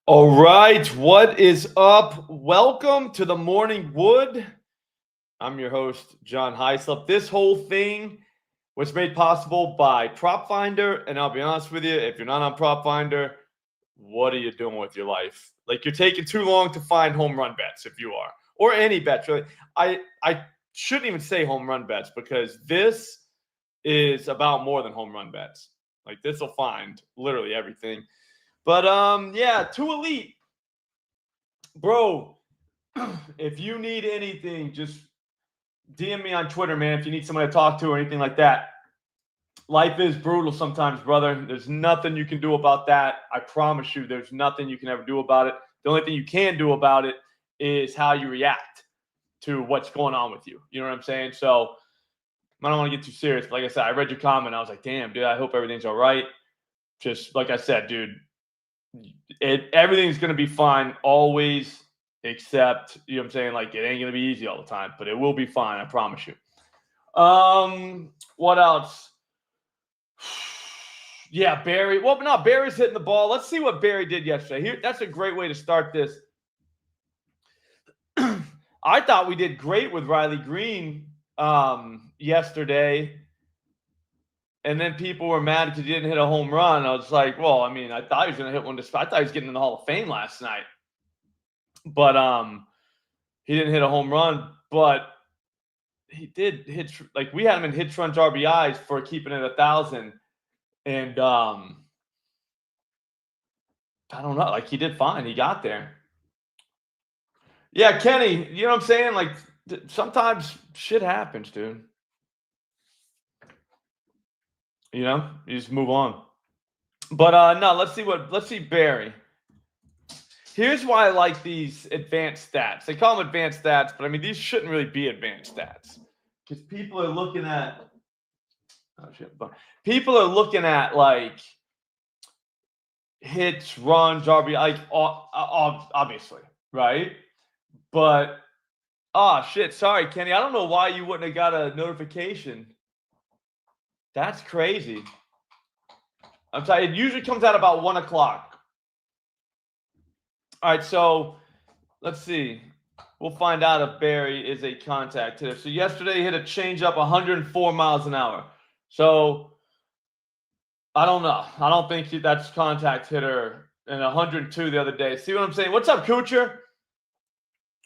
All right, what is up? Welcome to the Morning Wood. I'm your host, John Hyslop. This whole thing was made possible by PropFinder, and I'll be honest with you, if you're not on PropFinder, what are you doing with your life? Like, you're taking too long to find home run bets if you are, or any bets really. I shouldn't even say home run bets because this is about more than home run bets. Like, this will find literally everything. But yeah, Too Elite. Bro, if you need anything, just DM me on Twitter, man, if you need someone to talk to or anything like that. Life is brutal sometimes, brother. There's nothing you can do about that. I promise you, there's nothing you can ever do about it. The only thing you can do about it is how you react to what's going on with you. You know what I'm saying? So I don't want to get too serious. But like I said, I read your comment. I was like, damn, dude, I hope everything's all right. Just like I said, dude, everything's going to be fine always, except, you know what I'm saying, like, it ain't going to be easy all the time, but it will be fine, I promise you. What else? Yeah, Barry. Well, no, Barry's hitting the ball. Let's see what Barry did yesterday. Here, that's a great way to start this. I thought we did great with Riley Green yesterday. And then people were mad because he didn't hit a home run. I was like, well, I mean, I thought he was going to hit one. I thought he was getting in the Hall of Fame last night. But he didn't hit a home run. But he did hit, like, we had him in hits, runs, RBIs for keeping it 1,000. And I don't know. Like, he did fine. He got there. Yeah, Kenny, you know what I'm saying? Like, sometimes shit happens, dude. You know, you just move on. But no, let's see Barry. Here's why I like these advanced stats. They call them advanced stats, but I mean, these shouldn't really be advanced stats because people are looking at like hits, runs, RB, like obviously, right? But oh shit, sorry, Kenny. I don't know why you wouldn't have got a notification. That's crazy. I'm sorry, it usually comes out about 1 o'clock. All right, so let's see. We'll find out if Barry is a contact hitter. So yesterday he hit a changeup 104 miles an hour. So I don't know. I don't think that's contact hitter. And 102 the other day. See what I'm saying? What's up, Kucher?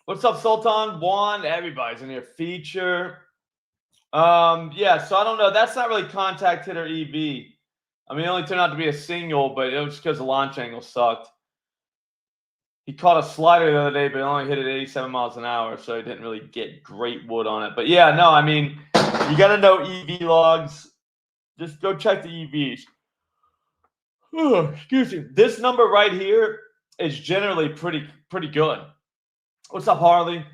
What's up, Sultan? Juan? Everybody's in here. Feature. Yeah, so I don't know. That's not really contact hitter EV. I mean, it only turned out to be a single, but it was because the launch angle sucked. He caught a slider the other day, but only hit it 87 miles an hour, so he didn't really get great wood on it. But yeah, no, I mean, you got to know EV logs. Just go check the EVs. Excuse me. This number right here is generally pretty good. What's up, Harley?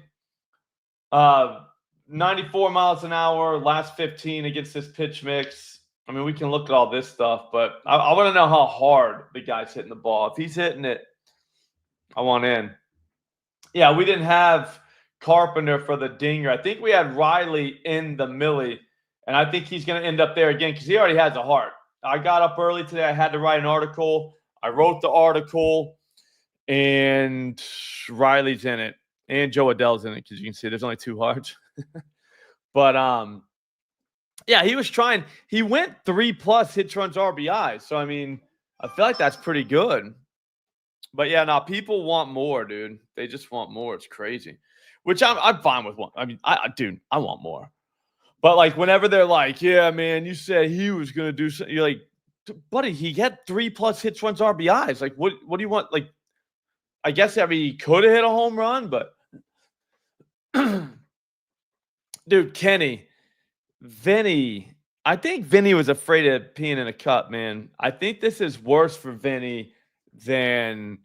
94 miles an hour, last 15 against this pitch mix. I mean, we can look at all this stuff, but I want to know how hard the guy's hitting the ball. If he's hitting it, I want in. Yeah, we didn't have Carpenter for the dinger. I think we had Riley in the Millie, and I think he's going to end up there again because he already has a heart. I got up early today. I had to write an article. I wrote the article, and Riley's in it, and Joe Adele's in it because you can see there's only 2 hearts. But yeah, he was trying. He went 3+ hits, runs, RBIs. So I mean, I feel like that's pretty good. But yeah, now people want more, dude. They just want more. It's crazy. Which I'm fine with one. I mean, dude, I want more. But like whenever they're like, yeah, man, you said he was gonna do something, you're like, buddy, he had 3+ hits, runs, RBIs. Like, what do you want? Like, I guess he could have hit a home run, but dude, Kenny, Vinny, I think Vinny was afraid of peeing in a cup, man. I think this is worse for Vinny than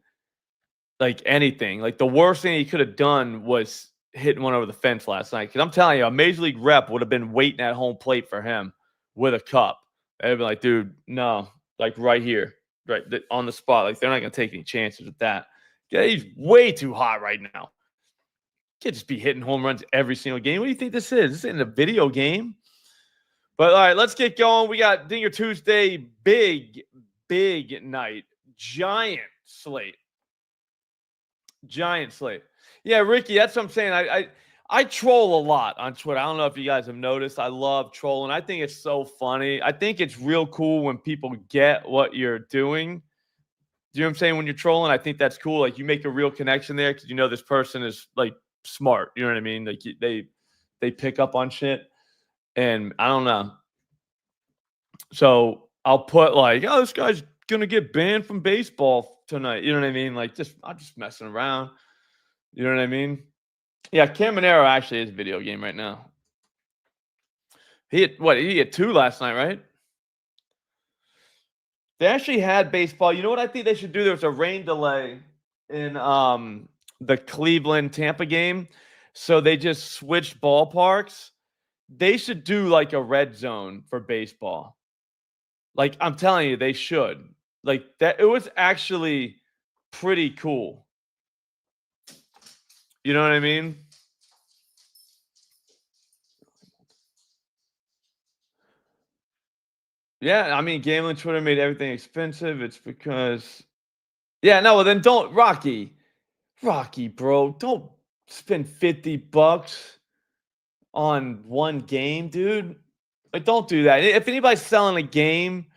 like anything. Like the worst thing he could have done was hitting one over the fence last night. Because I'm telling you, a major league rep would have been waiting at home plate for him with a cup. They'd be like, dude, no, like right here, right on the spot. Like they're not gonna take any chances with that. Yeah, he's way too hot right now. Can't just be hitting home runs every single game. What do you think this is? This isn't a video game. But all right, let's get going. We got Dinger Tuesday, big night, giant slate. Yeah, Ricky, that's what I'm saying. I troll a lot on Twitter. I don't know if you guys have noticed. I love trolling. I think it's so funny. I think it's real cool when people get what you're doing. Do you know what I'm saying? When you're trolling, I think that's cool. Like you make a real connection there because you know this person is like smart. You know what I mean? Like they pick up on shit. And I don't know. So I'll put like, oh, this guy's gonna get banned from baseball tonight. You know what I mean? Like I'm just messing around. You know what I mean? Yeah, Caminero actually is a video game right now. He hit 2 last night, right? They actually had baseball. You know what I think they should do? There was a rain delay in the Cleveland Tampa game. So they just switched ballparks. They should do like a red zone for baseball. Like I'm telling you, they should. Like that, it was actually pretty cool. You know what I mean? Yeah, I mean, gambling Twitter made everything expensive. It's because, yeah, no, well then don't Rocky, bro, don't spend $50 on one game, dude. Like, don't do that. If anybody's selling a game,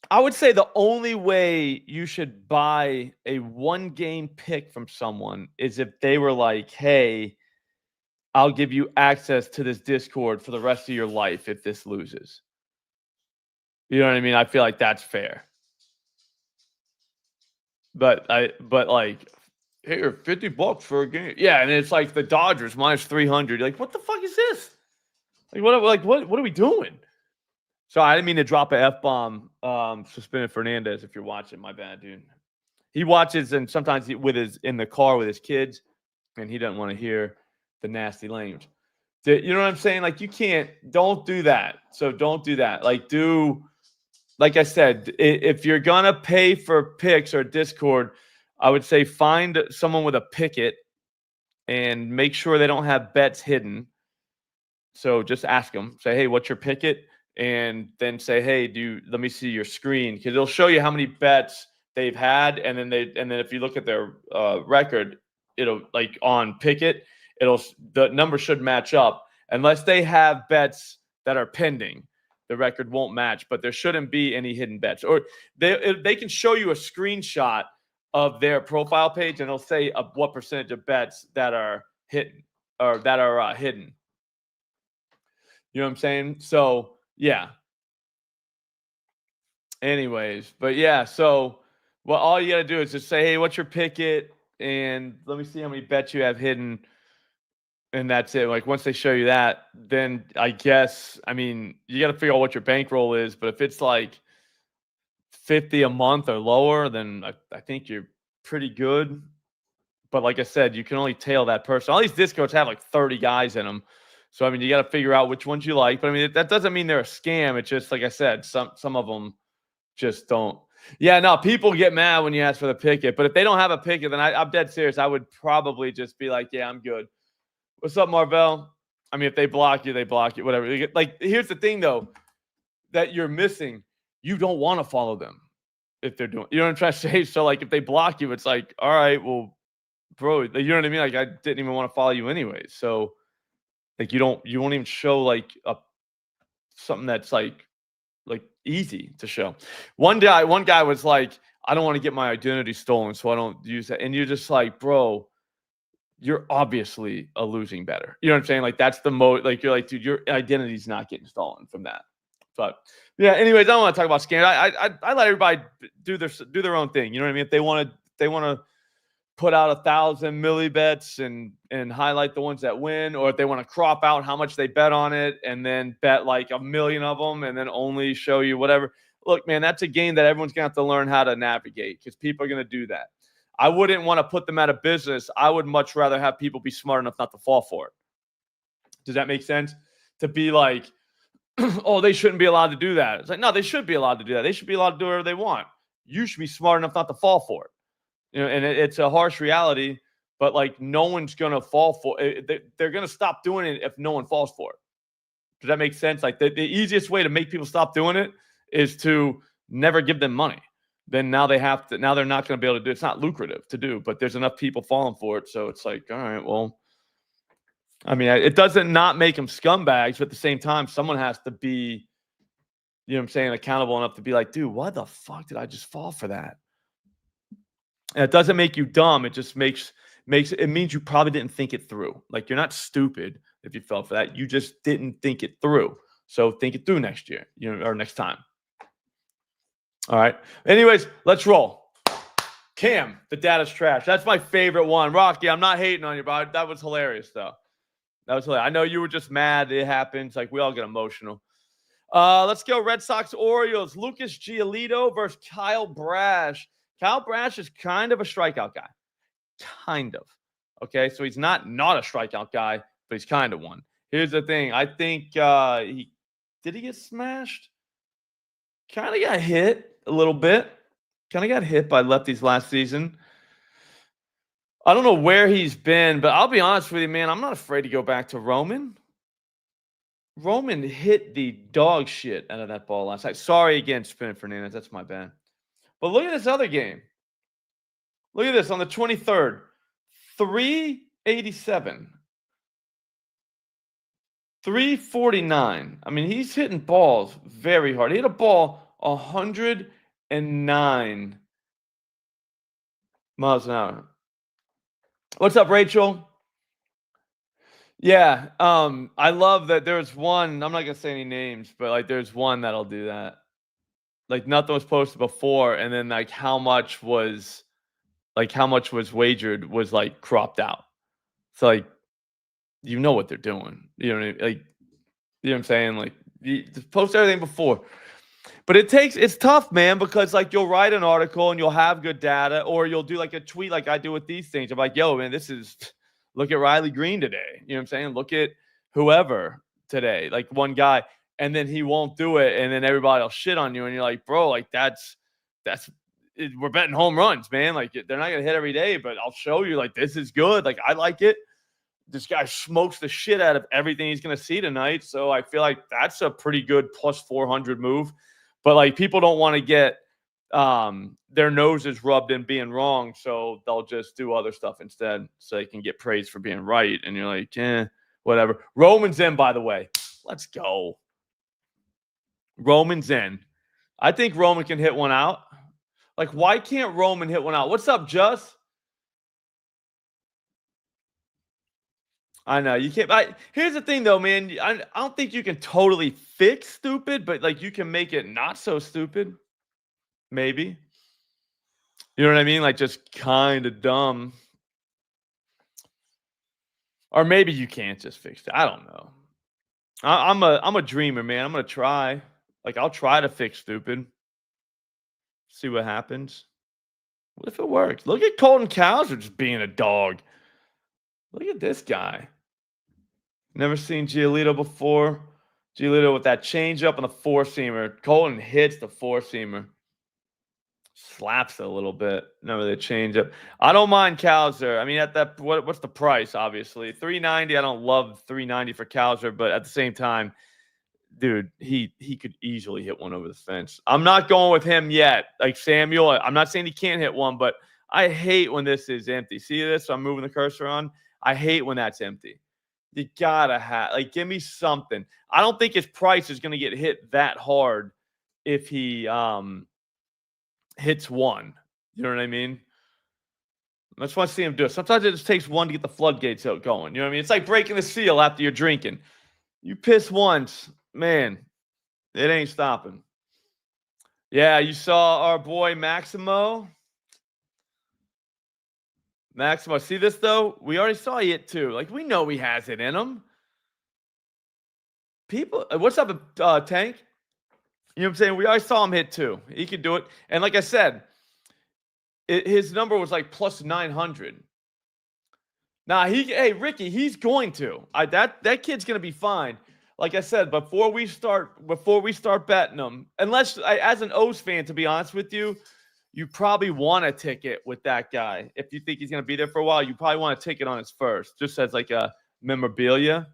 I would say the only way you should buy a one game pick from someone is if they were like, hey, I'll give you access to this Discord for the rest of your life if this loses. You know what I mean? I feel like that's fair. But like, here, $50 for a game. Yeah, and it's like the Dodgers -300. You're like, what the fuck is this? Like, what are we doing? So I didn't mean to drop a F-bomb. Suspended Fernandez, if you're watching, my bad, dude. He watches and sometimes in the car with his kids, and he doesn't want to hear the nasty language. You know what I'm saying? Like, don't do that. So don't do that. Like I said, if you're gonna pay for picks or Discord, I would say find someone with a picket and make sure they don't have bets hidden. So just ask them, say, hey, what's your picket? And then say, hey, let me see your screen, because it'll show you how many bets they've had, and then if you look at their record, it'll like on picket, the number should match up unless they have bets that are pending. The record won't match, but there shouldn't be any hidden bets. Or they can show you a screenshot of their profile page, and it'll say what percentage of bets that are hidden or that are hidden. You know what I'm saying? So yeah. Anyways, but yeah, so all you got to do is just say, hey, what's your picket? And let me see how many bets you have hidden. And that's it. Like once they show you that, then I guess, I mean, you got to figure out what your bankroll is. But if it's like 50 a month or lower, then I think you're pretty good. But like I said, you can only tail that person. All these Discords have like 30 guys in them. So, I mean, you got to figure out which ones you like. But I mean, that doesn't mean they're a scam. It's just, like I said, some of them just don't. Yeah, no, people get mad when you ask for the picket. But if they don't have a picket, then I'm dead serious. I would probably just be like, yeah, I'm good. What's up, Marvell? I mean, if they block you, whatever. Like, here's the thing, though, that you're missing. You don't want to follow them if they're doing, you know what I'm trying to say? So, like, if they block you, it's like, all right, well, bro, you know what I mean? Like, I didn't even want to follow you anyway. So, like, you won't even show, like, something that's, like easy to show. One guy was like, I don't want to get my identity stolen, so I don't use that. And you're just like, bro, you're obviously a losing better. You know what I'm saying? Like that's the like you're like, dude, your identity's not getting stolen from that. But yeah, anyways, I don't want to talk about scams. I let everybody do their own thing. You know what I mean? If they want to put out 1,000 milli bets and highlight the ones that win, or if they want to crop out how much they bet on it and then bet like 1 million of them and then only show you whatever. look, man, that's a game that everyone's going to have to learn how to navigate because people are going to do that. I wouldn't want to put them out of business. I would much rather have people be smart enough not to fall for it. Does that make sense? To be like, oh, they shouldn't be allowed to do that. It's like, no, they should be allowed to do that. They should be allowed to do whatever they want. You should be smart enough not to fall for it. And it's a harsh reality, but like no one's going to fall for it. They're going to stop doing it if no one falls for it. Does that make sense? Like the easiest way to make people stop doing it is to never give them money. Then now they have to, now they're not going to be able to do it. It's not lucrative to do, but there's enough people falling for it. So it's like, all right, well, I mean, it doesn't not make them scumbags, but at the same time, someone has to be, you know what I'm saying, accountable enough to be like, dude, why the fuck did I just fall for that? And it doesn't make you dumb. It just makes it means you probably didn't think it through. Like you're not stupid if you fell for that. You just didn't think it through. So think it through next year, or next time. All right. Anyways, let's roll. Cam, the data's trash. That's my favorite one. Rocky, I'm not hating on you, bro. That was hilarious, though. That was hilarious. I know you were just mad. It happens. Like, we all get emotional. Let's go Red Sox Orioles. Lucas Giolito versus Kyle Brash. Kyle Brash is kind of a strikeout guy. Kind of. Okay, so he's not a strikeout guy, but he's kind of one. Here's the thing. I think did he get smashed? Kind of got hit a little bit. Kind of got hit by lefties last season. I don't know where he's been, but I'll be honest with you, man. I'm not afraid to go back to Roman. Roman hit the dog shit out of that ball last night. Sorry again, Spin Fernandez. That's my bad. But look at this other game. Look at this on the 23rd. 387. 349. I mean, he's hitting balls very hard. He hit a ball 109 miles an hour. What's up, Rachel? Yeah, I love that there's one, I'm not gonna say any names, but like there's one that'll do that. Like nothing was posted before, and then like how much was wagered was like cropped out. So like you know what they're doing. You know what I mean? Like, you know what I'm saying? Like you just post everything before. But it's tough, man, because like you'll write an article and you'll have good data, or you'll do like a tweet like I do with these things. I'm like, yo, man, look at Riley Green today. You know what I'm saying? Look at whoever today, like one guy, and then he won't do it, and then everybody will shit on you, and you're like, bro, like we're betting home runs, man. Like they're not gonna hit every day, but I'll show you, like, this is good. Like I like it. This guy smokes the shit out of everything he's gonna see tonight. So I feel like that's a pretty good plus 400 move. But like people don't want to get their noses rubbed in being wrong, so they'll just do other stuff instead, so they can get praised for being right. And you're like, whatever. Roman's in, by the way. Let's go. Roman's in. I think Roman can hit one out. Like, why can't Roman hit one out? What's up, Just? I know you can't. Here's the thing, though, man. I don't think you can totally fix stupid, but like you can make it not so stupid. Maybe. You know what I mean? Like just kind of dumb. Or maybe you can't just fix it. I don't know. I'm a dreamer, man. I'm gonna try. Like I'll try to fix stupid. See what happens. What if it works? Look at Colton Cowser just being a dog. Look at this guy. Never seen Giolito before. Giolito with that changeup on the four-seamer. Colton hits the four-seamer. Slaps it a little bit. Not really a changeup. I don't mind Cowser. I mean, at that, what's the price? Obviously, $390. I don't love $390 for Cowser, but at the same time, dude, he could easily hit one over the fence. I'm not going with him yet. Like Samuel, I'm not saying he can't hit one, but I hate when this is empty. See this? So I'm moving the cursor on. I hate when that's empty. You gotta have, like, give me something. I don't think his price is going to get hit that hard if he hits one. You know what I mean? I just want to see him do it. Sometimes it just takes one to get the floodgates out going. You know what I mean? It's like breaking the seal after you're drinking. You piss once, man, it ain't stopping. Yeah, you saw our boy Maximo. Maximo, see this though? We already saw it too. Like we know he has it in him. People, what's up, Tank? You know what I'm saying? We always saw him hit 2. He could do it. And like I said, his number was like plus 900. Nah, hey Ricky, he's going to. That kid's gonna be fine. Like I said, before we start betting him, unless as an O's fan, to be honest with you, you probably want a ticket with that guy. If you think he's gonna be there for a while, you probably want a ticket on his first, just as like a memorabilia,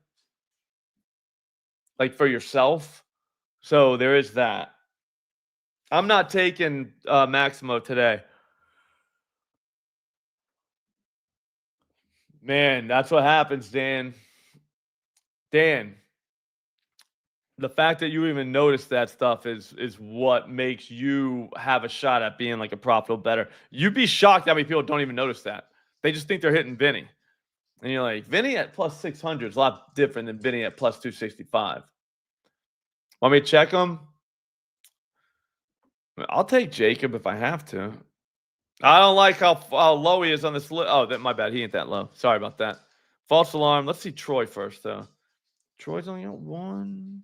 like for yourself. So there is that. I'm not taking Maximo today. Man, that's what happens, Dan. Dan, the fact that you even notice that stuff is what makes you have a shot at being like a profitable bettor. You'd be shocked how many people don't even notice that. They just think they're hitting Vinny. And you're like, Vinny at plus 600 is a lot different than Vinny at plus 265. Want me to check him? I'll take Jacob if I have to. I don't like how low he is on this list. Oh, my bad. He ain't that low. Sorry about that. False alarm. Let's see Troy first, though. Troy's only got 1.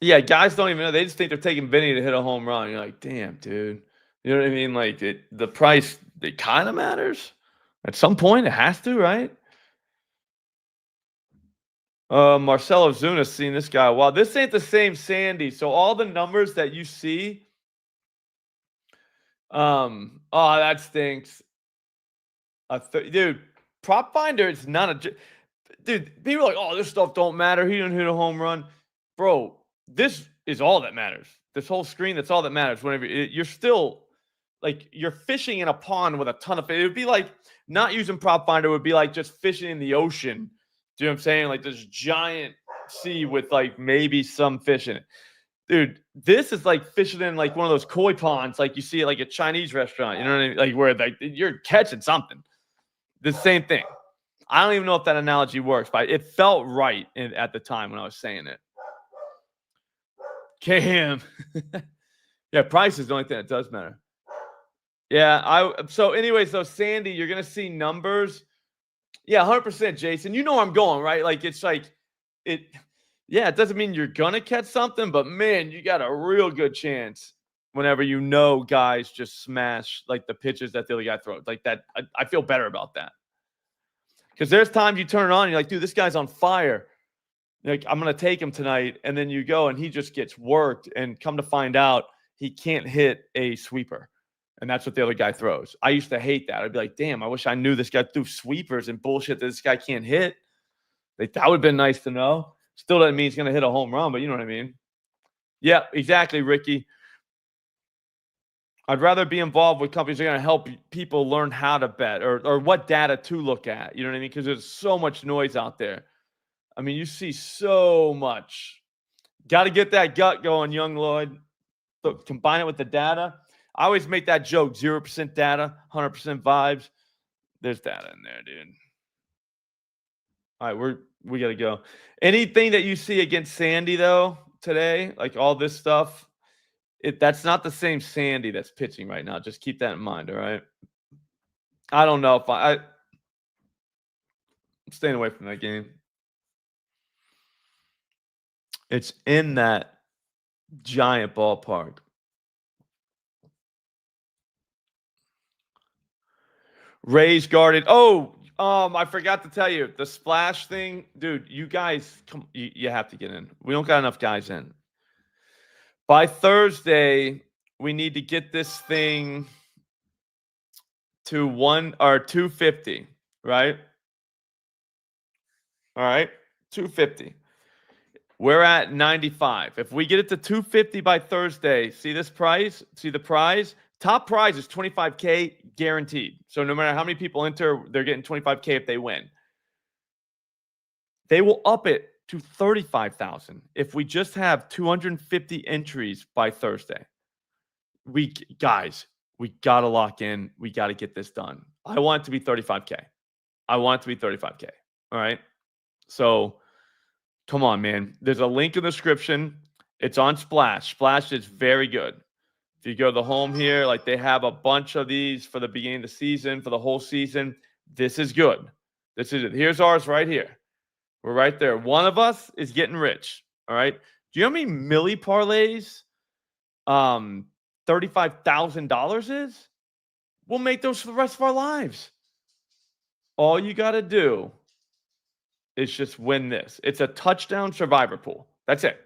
Yeah, guys don't even know. They just think they're taking Vinny to hit a home run. You're like, damn, dude. You know what I mean? Like, the price, it kind of matters. At some point, it has to, right? Marcelo Zuna's seen this guy. Wow, this ain't the same Sandy. So all the numbers that you see, oh, that stinks. Dude, PropFinder is not a dude. People are like, oh, this stuff don't matter. He didn't hit a home run, bro. This is all that matters. This whole screen, that's all that matters. Whenever you're still like you're fishing in a pond with a ton of fish. It would be like not using PropFinder would be like just fishing in the ocean. Do you know what I'm saying? Like this giant sea with like maybe some fish in it. Dude, this is like fishing in like one of those koi ponds, like you see at like a Chinese restaurant. You know what I mean? Like where like you're catching something. The same thing. I don't even know if that analogy works, but it felt right at the time when I was saying it. Cam. Yeah, price is the only thing that does matter. Yeah, so anyways, so Sandy, you're gonna see numbers. Yeah, 100%, Jason. You know where I'm going, right? Like it's like it. Yeah, it doesn't mean you're gonna catch something, but man, you got a real good chance whenever you know guys just smash like the pitches that the other guy throws. Like that, I feel better about that. Because there's times you turn it on, and you're like, dude, this guy's on fire. Like, I'm gonna take him tonight, and then you go and he just gets worked, and come to find out he can't hit a sweeper. And that's what the other guy throws. I used to hate that. I'd be like, damn, I wish I knew this guy threw sweepers and bullshit that this guy can't hit. Like, that would have been nice to know. Still doesn't mean he's going to hit a home run, but you know what I mean? Yeah, exactly, Ricky. I'd rather be involved with companies that are going to help people learn how to bet or what data to look at. You know what I mean? Because there's so much noise out there. I mean, you see so much. Got to get that gut going, young Lloyd. So combine it with the data. I always make that joke, 0% data, 100% vibes. There's data in there, dude. All right, we got to go. Anything that you see against Sandy, though, today, like all this stuff, that's not the same Sandy that's pitching right now. Just keep that in mind, all right? I don't know if I'm staying away from that game. It's in that giant ballpark. Rays guarded. Oh, I forgot to tell you the splash thing, dude. You guys, you have to get in. We don't got enough guys in. By Thursday, we need to get this thing to 250, right? All right, 250. We're at 95. If we get it to 250 by Thursday, see this price? See the prize? Top prize is 25K guaranteed. So no matter how many people enter, they're getting 25K if they win. They will up it to 35,000 if we just have 250 entries by Thursday. Guys, we got to lock in. We got to get this done. I want it to be 35K. I want it to be 35K. All right. So come on, man. There's a link in the description. It's on Splash. Splash is very good. If you go to the home here, like they have a bunch of these for the beginning of the season, for the whole season. This is good. This is it. Here's ours right here. We're right there. One of us is getting rich. All right. Do you know how many milli parlays $35,000 is? We'll make those for the rest of our lives. All you got to do is just win this. It's a touchdown survivor pool. That's it.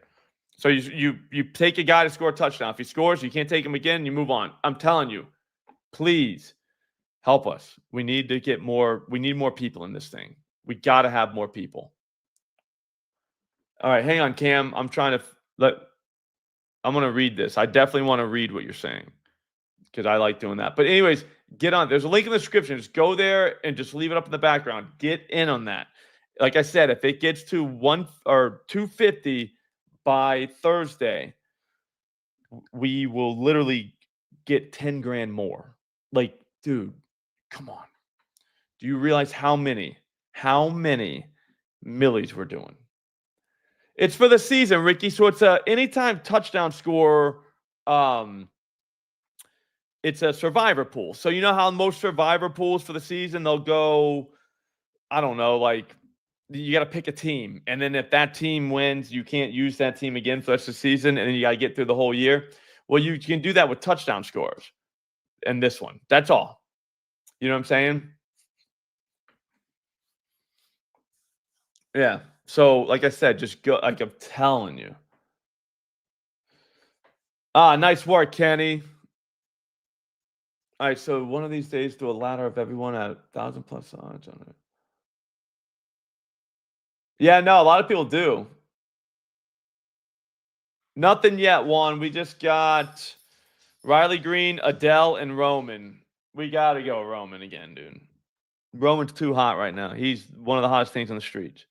So you take a guy to score a touchdown. If he scores, you can't take him again. You move on. I'm telling you, please help us. We need to get more. We need more people in this thing. We got to have more people. All right, hang on, Cam. I'm trying to I'm going to read this. I definitely want to read what you're saying because I like doing that. But anyways, get on. There's a link in the description. Just go there and just leave it up in the background. Get in on that. Like I said, if it gets to 250 by Thursday, we will literally get 10 grand more. Like, dude, come on. Do you realize how many millies we're doing? It's for the season, Ricky. So it's a anytime touchdown score. It's a survivor pool. So you know how most survivor pools for the season, they'll go, I don't know, like you got to pick a team. And then if that team wins, you can't use that team again for the rest of the season. And then you got to get through the whole year. Well, you can do that with touchdown scores and this one. That's all. You know what I'm saying? Yeah. So, like I said, just go, like I'm telling you. Nice work, Kenny. All right, so one of these days, do a ladder of everyone at 1,000 plus odds on it. Yeah, no, a lot of people do. Nothing yet, Juan. We just got Riley Green, Adele, and Roman. We got to go Roman again, dude. Roman's too hot right now. He's one of the hottest things on the streets.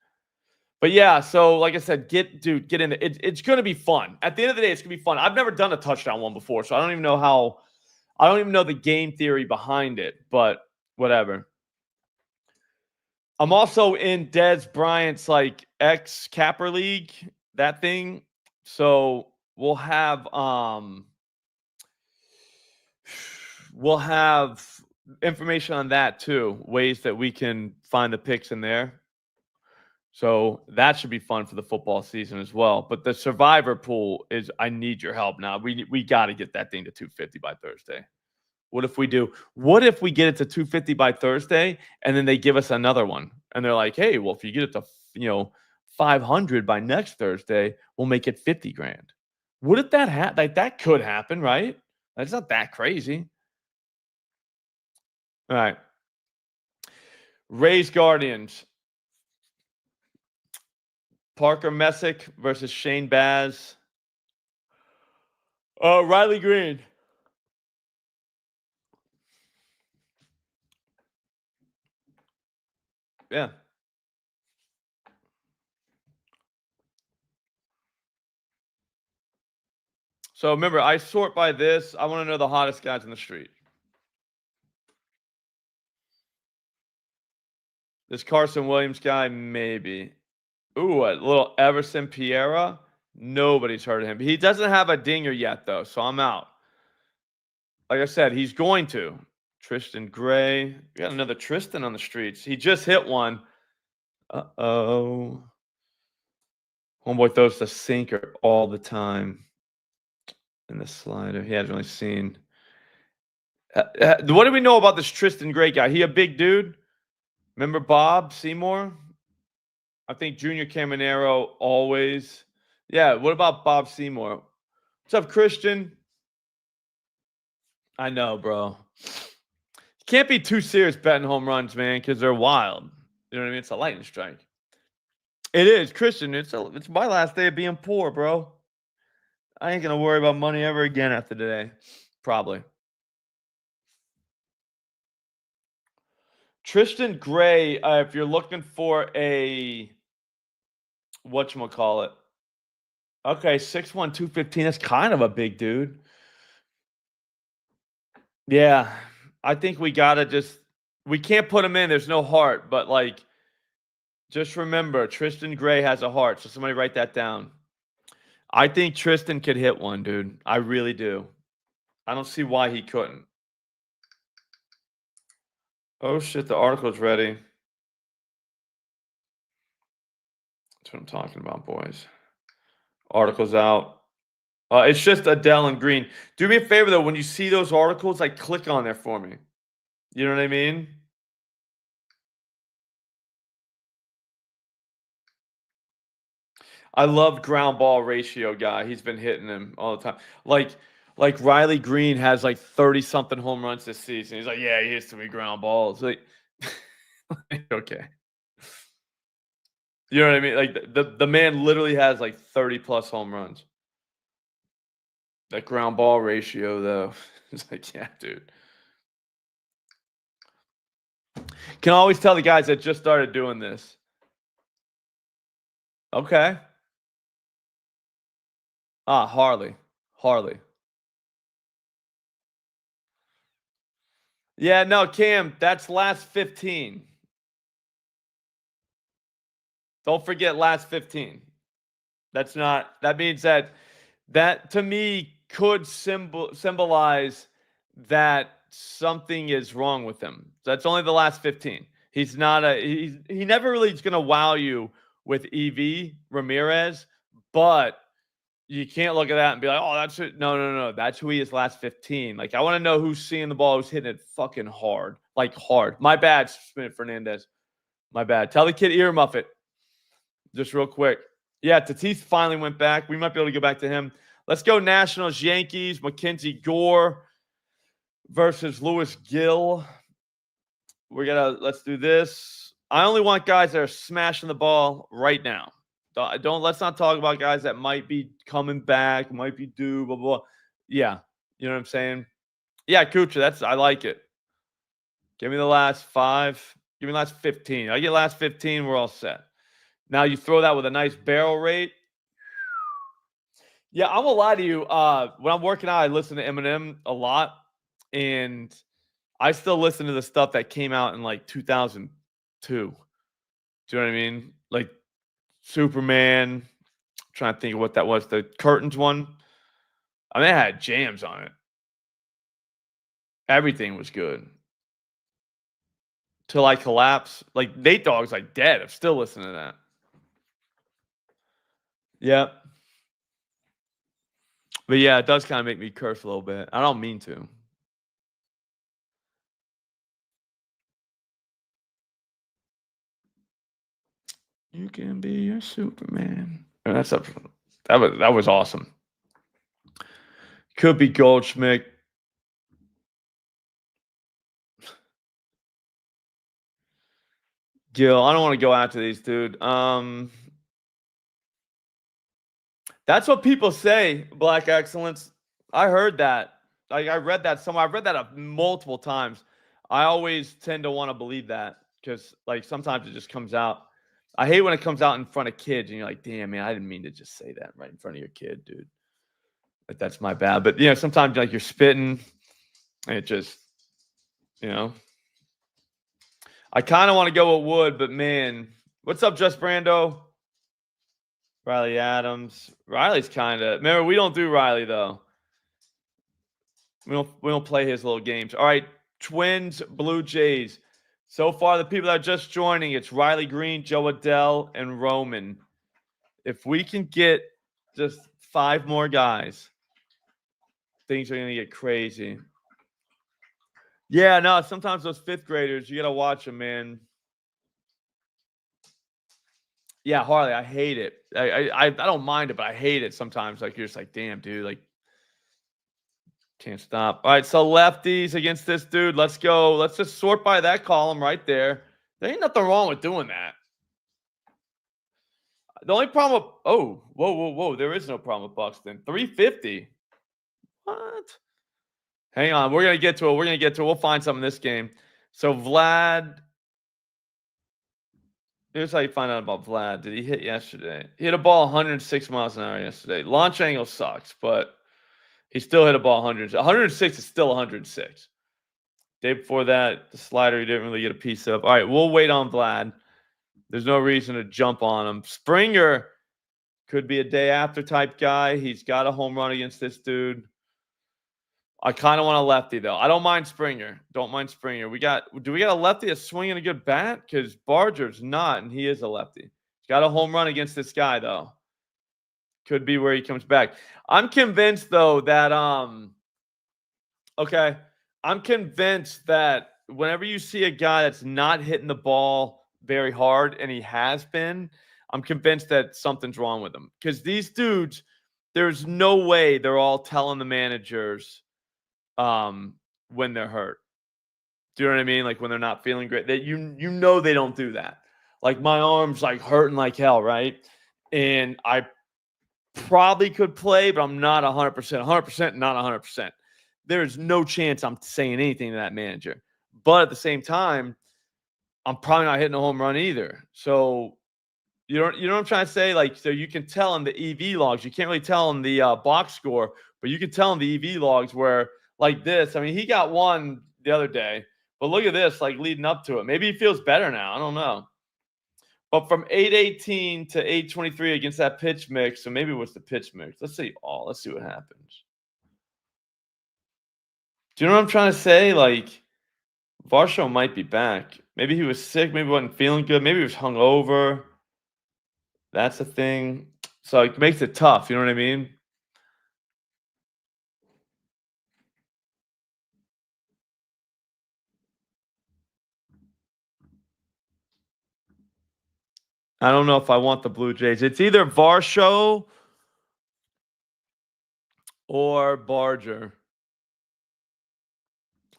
But yeah, so like I said, get in there. It's going to be fun. At the end of the day, it's going to be fun. I've never done a touchdown one before, so I don't even know the game theory behind it, but whatever. I'm also in Dez Bryant's like X Capper League, that thing. So we'll have information on that too, ways that we can find the picks in there. So that should be fun for the football season as well. But the survivor pool is I need your help now. We got to get that thing to 250 by Thursday. What if we do? What if we get it to 250 by Thursday and then they give us another one and they're like, "Hey, well if you get it to, 500 by next Thursday, we'll make it 50 grand." What if that like that could happen, right? That's not that crazy. All right. Rays Guardians. Parker Messick versus Shane Baz. Riley Green. Yeah. So remember, I sort by this. I want to know the hottest guys in the street. This Carson Williams guy, maybe. Ooh, a little Everson Piera. Nobody's heard of him. He doesn't have a dinger yet, though, so I'm out. Like I said, he's going to. Tristan Gray. We got another Tristan on the streets. He just hit one. Uh-oh. Homeboy throws the sinker all the time. In the slider. He hasn't really seen. What do we know about this Tristan Gray guy? He a big dude? Remember Bob Seymour? I think Junior Caminero always. Yeah, what about Bob Seymour? What's up, Christian? I know, bro. You can't be too serious betting home runs, man, because they're wild. You know what I mean? It's a lightning strike. It is, Christian. It's my last day of being poor, bro. I ain't gonna worry about money ever again after today. Probably. Tristan Gray, if you're looking for a whatchamacallit. Okay, 6'1", 215. That's kind of a big dude. Yeah. I think we gotta we can't put him in. There's no heart, but like just remember Tristan Gray has a heart. So somebody write that down. I think Tristan could hit one, dude. I really do. I don't see why he couldn't. Oh shit, the article's ready. That's what I'm talking about, boys. Articles out. It's just Adele and Green. Do me a favor though, when you see those articles, like click on there for me. You know what I mean? I love ground ball ratio guy. He's been hitting him all the time. Like Riley Green has like 30 something home runs this season. He's like, yeah, he hits too many ground balls. Like, okay. You know what I mean? Like the man literally has like 30 plus home runs. That ground ball ratio though. It's like, yeah, dude. Can always tell the guys that just started doing this. Okay. Harley. Harley. Yeah, no, Cam, that's last 15. Don't forget last 15. That means that to me could symbolize that something is wrong with him. That's only the last 15. He's not he never really is gonna wow you with EV Ramirez, but you can't look at that and be like, oh, that's it. No, no, no. That's who he is last 15. Like, I want to know who's seeing the ball, who's hitting it fucking hard. Like hard. My bad, Smith Fernandez. My bad. Tell the kid earmuff it. Just real quick. Yeah, Tatis finally went back. We might be able to go back to him. Let's go Nationals, Yankees, Mackenzie Gore versus Lewis Gill. Let's do this. I only want guys that are smashing the ball right now. Let's not talk about guys that might be coming back, might be due, blah, blah. Yeah. You know what I'm saying? Yeah, Kucha, I like it. Give me the last 5. Give me the last 15. I get last 15, we're all set. Now you throw that with a nice barrel rate. Yeah, I'm gonna lie to you. When I'm working out, I listen to Eminem a lot, and I still listen to the stuff that came out in like 2002. Do you know what I mean? Like Superman. I'm trying to think of what that was. The Curtains one. I mean, it had jams on it. Everything was good. Till I collapse. Like Nate Dogg's like dead. I'm still listening to that. Yeah. But yeah, it does kind of make me curse a little bit. I don't mean to. You can be your Superman. And that was awesome. Could be Goldschmidt. Gil, I don't want to go after these, dude. That's what people say, Black Excellence. I heard that. Like I read that somewhere. I've read that multiple times. I always tend to want to believe that because like sometimes it just comes out. I hate when it comes out in front of kids and you're like, damn man, I didn't mean to just say that right in front of your kid, dude. Like that's my bad. But you know, sometimes like you're spitting and it just, you know. I kind of want to go with Wood, but man, what's up, Just Brando? Riley Adams. Riley's kind of. Remember, we don't do Riley though. We don't play his little games. All right, Twins, Blue Jays. So far, the people that are just joining, it's Riley Green, Joe Adell, and Roman. If we can get just 5 more guys, things are going to get crazy. Yeah, no, sometimes those 5th graders, you got to watch them, man. Yeah, Harley, I hate it. I don't mind it, but I hate it sometimes. Like, you're just like, damn, dude, like, can't stop. All right, so lefties against this dude. Let's go. Let's just sort by that column right there. There ain't nothing wrong with doing that. The only problem with, whoa. There is no problem with Buxton. 350. What? Hang on. We're going to get to it. We'll find something in this game. So Vlad. Here's how you find out about Vlad. Did he hit yesterday? He hit a ball 106 miles an hour yesterday. Launch angle sucks, but he still hit a ball 100. 106 is still 106. Day before that, the slider he didn't really get a piece of. All right, we'll wait on Vlad. There's no reason to jump on him. Springer could be a day after type guy. He's got a home run against this dude. I kind of want a lefty, though. I don't mind Springer. Don't mind Springer. Do we got a lefty that's swinging a good bat? Because Barger's not, and he is a lefty. He's got a home run against this guy, though. Could be where he comes back. I'm convinced though that okay, I'm convinced that whenever you see a guy that's not hitting the ball very hard, and he has been, I'm convinced that something's wrong with him. Because these dudes, there's no way they're all telling the managers when they're hurt. Do you know what I mean? Like when they're not feeling great. That you know they don't do that. Like my arm's like hurting like hell, right? And I probably could play, but I'm not 100%. 100%, not 100%. There's no chance I'm saying anything to that manager. But at the same time, I'm probably not hitting a home run either. So you know what I'm trying to say? Like, so you can tell in the EV logs. You can't really tell in the box score, but you can tell in the EV logs where like this. I mean, he got one the other day, but look at this, like leading up to it. Maybe he feels better now. I don't know. But from 818 to 823 against that pitch mix, so maybe it was the pitch mix. Let's see Let's see what happens. Do you know what I'm trying to say? Like, Varsho might be back. Maybe he was sick. Maybe he wasn't feeling good. Maybe he was hungover. That's the thing. So it makes it tough. You know what I mean? I don't know if I want the Blue Jays. It's either Varsho or Barger.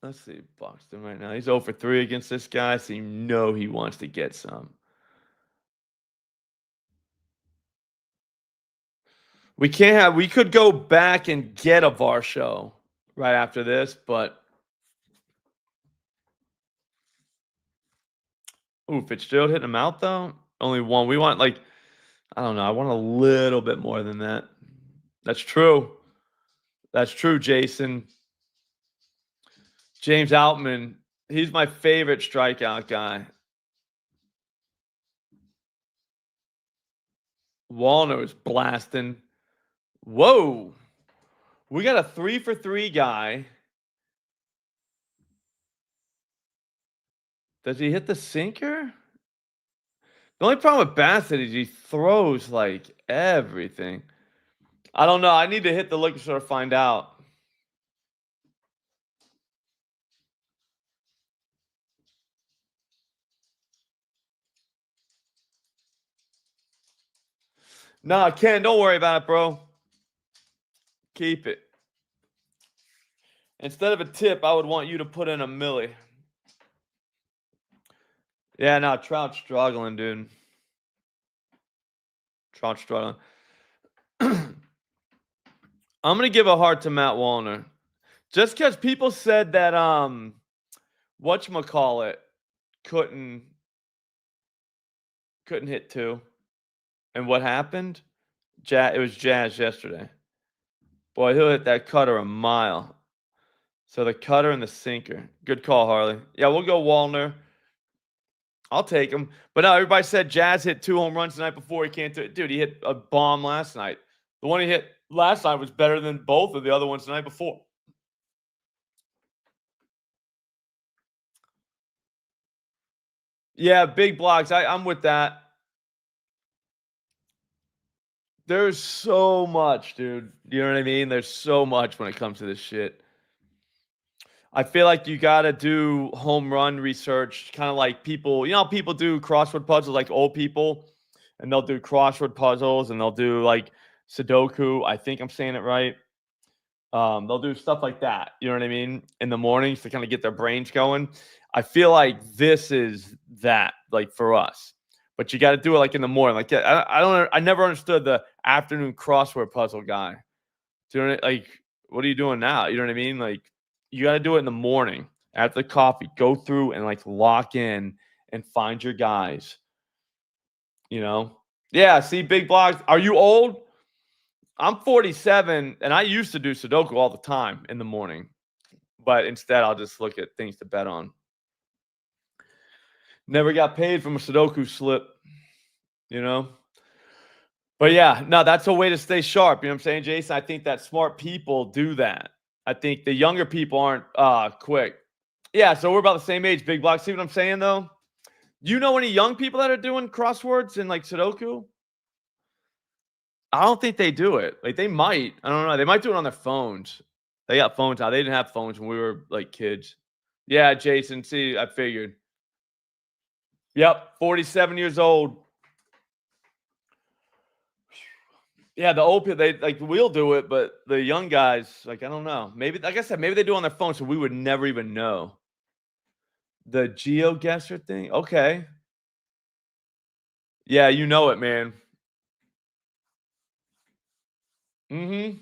Let's see Buxton right now. He's 0 for 3 against this guy, so you know he wants to get some. We could go back and get a Varsho right after this, but Fitzgerald hitting him out though. Only one. We want like, I don't know. I want a little bit more than that. That's true. That's true, Jason. James Outman. He's my favorite strikeout guy. Wallner is blasting. Whoa. We got a 3 for 3 guy. Does he hit the sinker? The only problem with Bassett is he throws like everything. I don't know. I need to hit the liquor store to find out. Nah, Ken, don't worry about it, bro. Keep it. Instead of a tip, I would want you to put in a milli. Yeah, no, Trout's struggling, dude. Trout's struggling. I'm gonna give a heart to Matt Wallner. Just because people said that whatchamacallit couldn't hit 2. And what happened? It was Jazz yesterday. Boy, he'll hit that cutter a mile. So the cutter and the sinker. Good call, Harley. Yeah, we'll go Wallner. I'll take him. But no, everybody said Jazz hit 2 home runs the night before. He can't do it. Dude, he hit a bomb last night. The one he hit last night was better than both of the other ones the night before. Yeah, big blocks. I'm with that. There's so much, dude. You know what I mean? There's so much when it comes to this shit. I feel like you got to do home run research, kind of like people, people do crossword puzzles like old people, and they'll do crossword puzzles and they'll do like Sudoku. I think I'm saying it right. They'll do stuff like that. You know what I mean? In the mornings to kind of get their brains going. I feel like this is that, like for us. But you got to do it like in the morning. Like I never understood the afternoon crossword puzzle guy. Do you know like what are you doing now? You know what I mean? Like you got to do it in the morning after the coffee. Go through and like lock in and find your guys. You know? Yeah, see big blocks. Are you old? I'm 47 and I used to do Sudoku all the time in the morning. But instead I'll just look at things to bet on. Never got paid from a Sudoku slip, you know? But yeah, no, that's a way to stay sharp. You know what I'm saying, Jason? I think that smart people do that. I think the younger people aren't quick. Yeah, so we're about the same age, big block. See what I'm saying, though? You know any young people that are doing crosswords and like Sudoku? I don't think they do it. Like, they might. I don't know. They might do it on their phones. They got phones now. They didn't have phones when we were, like, kids. Yeah, Jason, see, I figured. Yep, 47 years old. Yeah, the old people, they like, we'll do it, but the young guys, like, I don't know. Maybe, like I said, maybe they do it on their phone, so we would never even know. The GeoGuessr thing? Okay. Yeah, you know it, man. Mhm.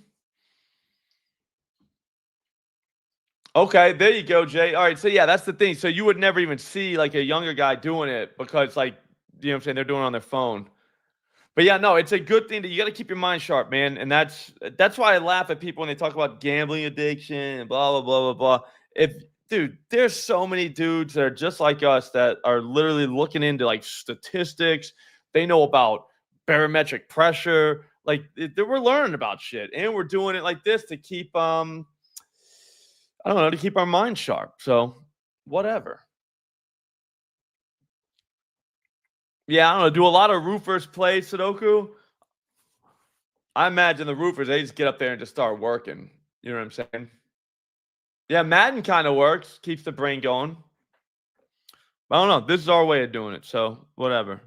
Okay, there you go, Jay. All right, so yeah, that's the thing. So you would never even see like a younger guy doing it because, like, you know what I'm saying, they're doing it on their phone. But yeah, no, it's a good thing that you got to keep your mind sharp, man. And that's why I laugh at people when they talk about gambling addiction and blah blah blah blah blah. If Dude, there's so many dudes that are just like us that are literally looking into like statistics. They know about barometric pressure. Like, we're learning about shit, and we're doing it like this to keep I don't know, to keep our mind sharp. So whatever. Yeah, I don't know. Do a lot of roofers play Sudoku? I imagine the roofers, they just get up there and just start working. You know what I'm saying? Yeah, Madden kind of works, keeps the brain going. I don't know. This is our way of doing it. So whatever.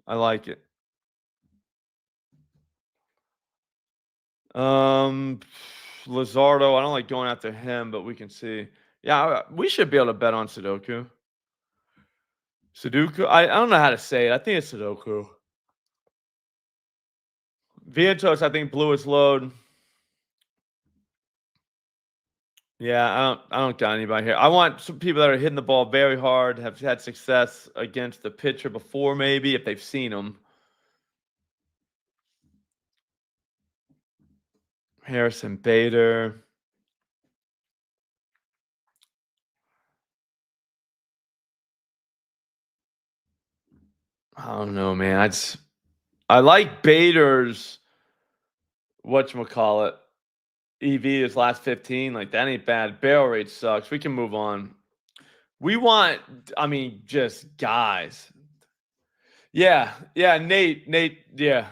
I like it. Um Lazardo, I don't like going after him, but we can see. Yeah, we should be able to bet on Sudoku. Sudoku? I don't know how to say it. I think it's Sudoku. Vientos, I think, blew his load. Yeah, I don't got anybody here. I want some people that are hitting the ball very hard, have had success against the pitcher before, maybe if they've seen him. Harrison Bader. I don't know, man. I like Bader's whatchamacallit. EV his last 15. Like, that ain't bad. Barrel rate sucks. We can move on. We want, I mean, just guys. Yeah, yeah, Nate, yeah.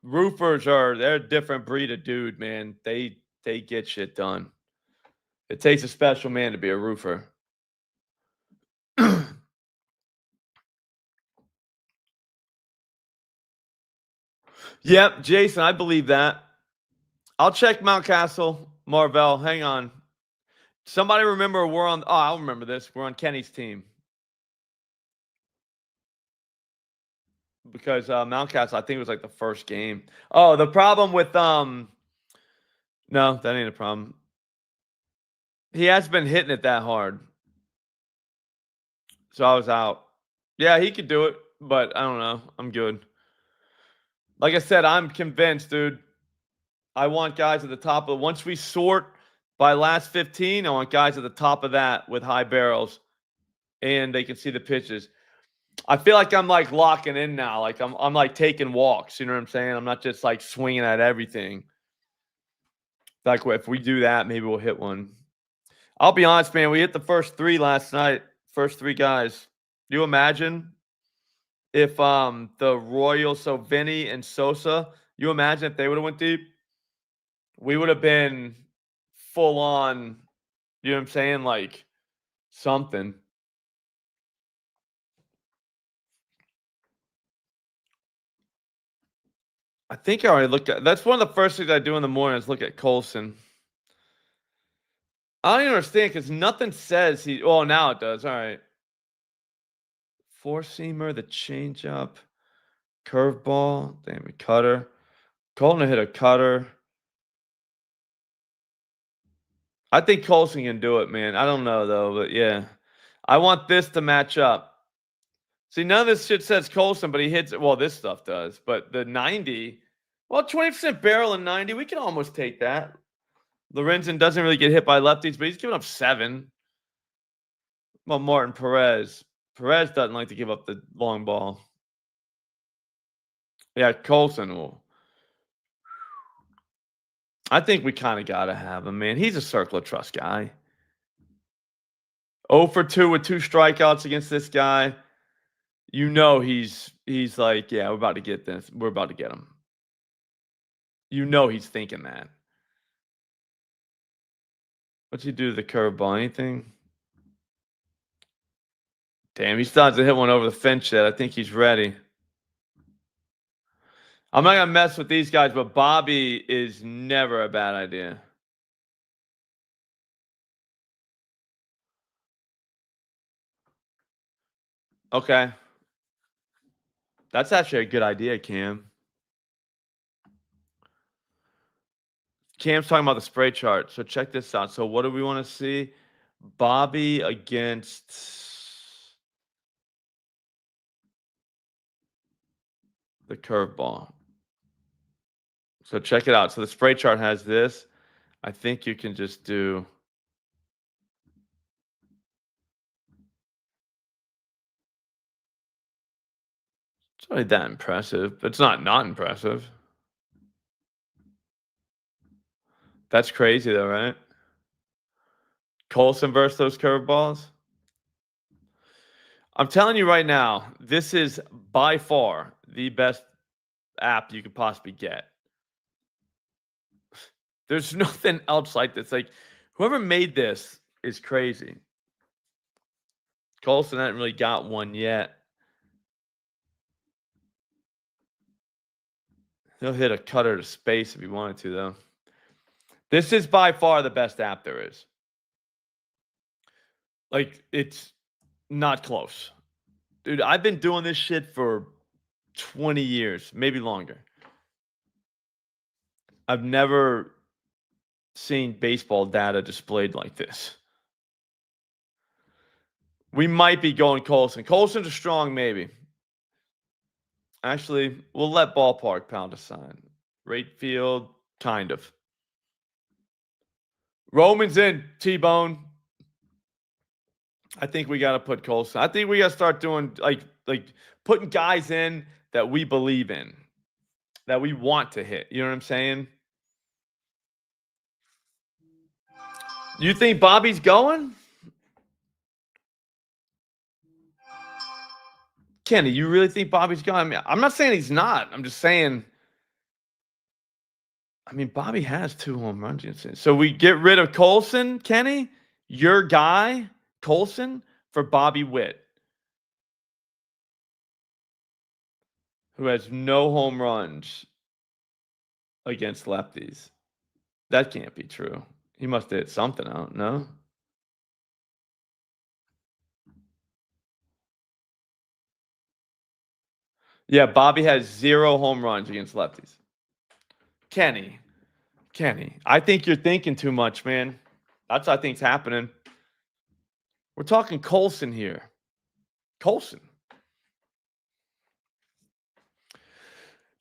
Roofers they're a different breed of dude, man. They get shit done. It takes a special man to be a roofer. Yep, Jason, I believe that. I'll check Mountcastle, Marvell. Hang on. Somebody remember we're on. Oh, I'll remember this. We're on Kenny's team because Mountcastle, I think it was like the first game. Oh, the problem with no, that ain't a problem. He has been hitting it that hard, so I was out. Yeah, he could do it, but I don't know. I'm good. Like I said, I'm convinced, dude. I want guys at the top of once we sort by last 15, I want guys at the top of that with high barrels and they can see the pitches. I feel like I'm like locking in now. Like I'm like taking walks, you know what I'm saying? I'm not just like swinging at everything. Like, if we do that, maybe we'll hit one. I'll be honest, man, we hit the first 3 last night. First 3 guys. You imagine if the Royals, so Vinny and Sosa, you imagine if they would have went deep? We would have been full on, you know what I'm saying? Like something. I think I already looked at that's one of the first things I do in the morning is look at Colson. I don't even understand because nothing says he. Oh, now it does. All right. Four seamer, the changeup, curveball, damn it, cutter. Colton hit a cutter. I think Colson can do it, man. I don't know though, but yeah. I want this to match up. See, none of this shit says Colson, but he hits it. Well, this stuff does, but the 90, well, 20% barrel and 90, we can almost take that. Lorenzen doesn't really get hit by lefties, but he's giving up 7. Well, Martin Perez. Perez doesn't like to give up the long ball. Yeah, Colson will. I think we kind of got to have him, man. He's a circle of trust guy. 0 for 2 with 2 strikeouts against this guy. You know he's like, yeah, we're about to get this. We're about to get him. You know he's thinking that. What's he do to the curveball? Anything? Damn, he starts to hit one over the fence yet. I think he's ready. I'm not gonna mess with these guys, but Bobby is never a bad idea. Okay. That's actually a good idea, Cam. Cam's talking about the spray chart. So check this out. So what do we want to see? Bobby against the curveball. So check it out. So the spray chart has this. I think you can just do. It's not really that impressive. It's not impressive. That's crazy though, right? Colson versus those curveballs. I'm telling you right now, this is by far the best app you could possibly get. There's nothing else like this. Like, whoever made this is crazy. Colson hasn't really got one yet. He'll hit a cutter to space if he wanted to, though. This is by far the best app there is. Like, it's not close. Dude, I've been doing this shit for 20 years, maybe longer. I've never seen baseball data displayed like this. We might be going Colson. Colson's a strong maybe. Actually, we'll let ballpark pound a sign. Rate field, kind of. Roman's in, T-Bone. I think we got to put Colson. I think we got to start doing like putting guys in that we believe in, that we want to hit. You know what I'm saying? You think Bobby's going? Kenny, you really think Bobby's going? I mean, I'm not saying he's not. I'm just saying. I mean, Bobby has 2 home runs. So we get rid of Colson, Kenny, your guy, Colson, for Bobby Witt, who has no home runs against lefties. That can't be true. He must have hit something out, no? Yeah, Bobby has 0 home runs against lefties. Kenny, I think you're thinking too much, man. That's what I think's happening. We're talking Colson here. Colson.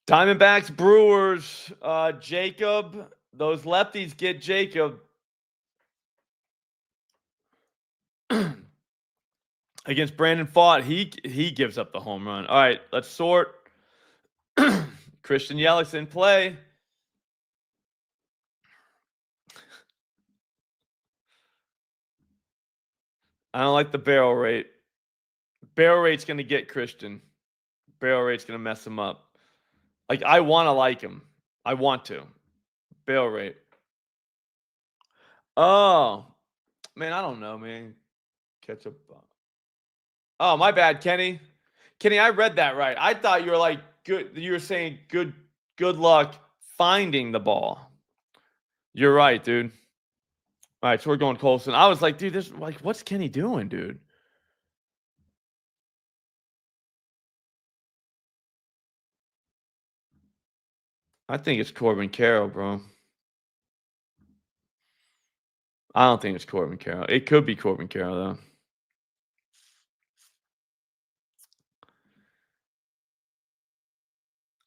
Diamondbacks, Brewers, Jacob. Those lefties get Jacob. Against Brandon Fott, he gives up the home run. All right, let's sort. Christian Yelich in play. I don't like the barrel rate. Barrel rate's going to get Christian. Barrel rate's going to mess him up. Like, I want to like him. I want to. Barrel rate. Oh, man, I don't know, man. Catch up. Oh, my bad, Kenny. Kenny, I read that right. I thought you were like good. You were saying good luck finding the ball. You're right, dude. All right, so we're going Colson. I was like, dude, this like, what's Kenny doing, dude? I think it's Corbin Carroll, bro. I don't think it's Corbin Carroll. It could be Corbin Carroll, though.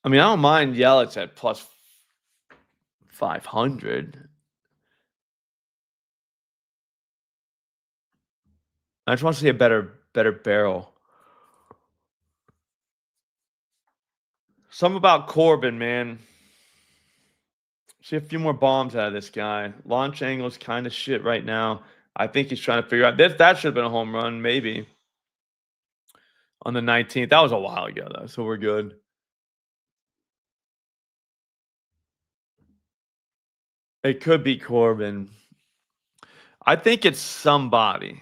I mean, I don't mind Yelich at plus 500. I just want to see a better barrel. Something about Corbin, man. See a few more bombs out of this guy. Launch angle is kind of shit right now. I think he's trying to figure out this. That should have been a home run, maybe. On the 19th. That was a while ago, though, so we're good. It could be Corbin. I think it's somebody.